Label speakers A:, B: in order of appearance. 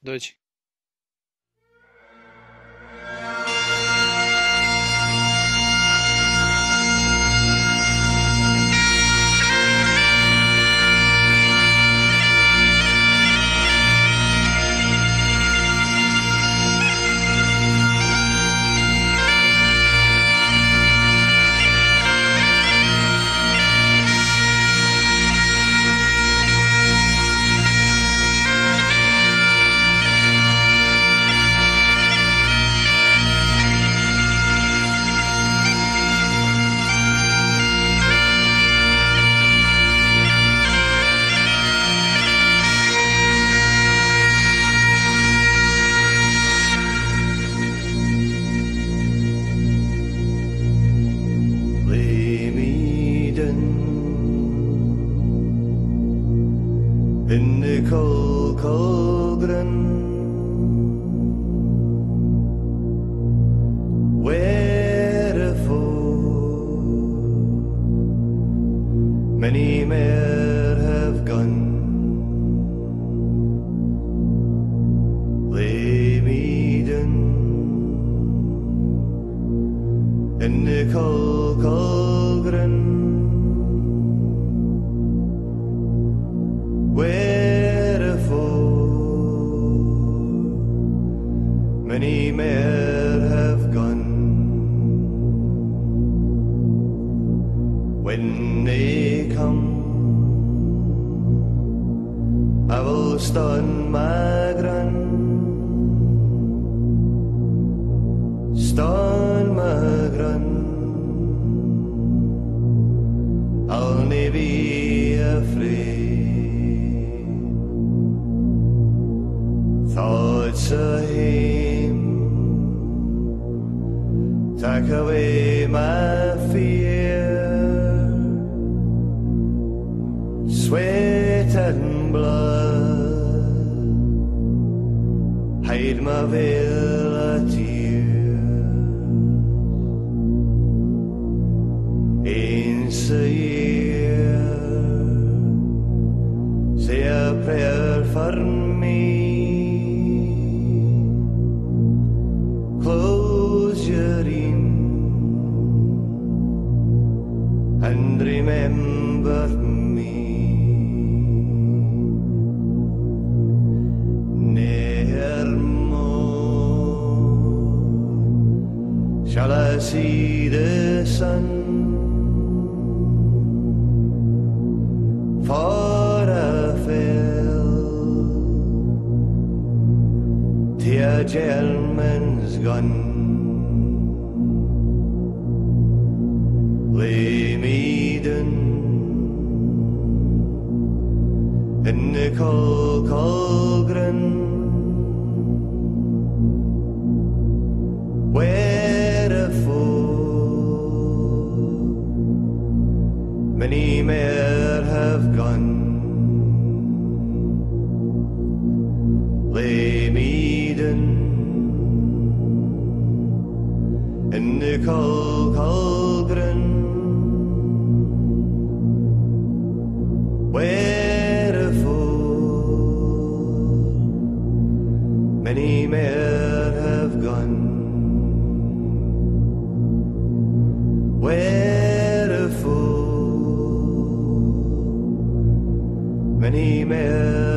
A: 2.
B: In the cold, cold glen, where a foe many mere have gone, lay me down in the cold, cold glen. Many mere have gone. When they come, I will stand my ground, stand my ground. I'll never be afraid. Thoughts of him take away my fear, sweat and blood, hide my veil of tears. Once a year, say a prayer for me. Close your eyes and remember me. Ne'er more shall I see the sun, for I fell to a gentleman's gun. Lay me down in the cold, cold glen, where a foe many mere have gone. Lay me down in the cold, cold glen, where a foe many mere have gone. Where a foe many mere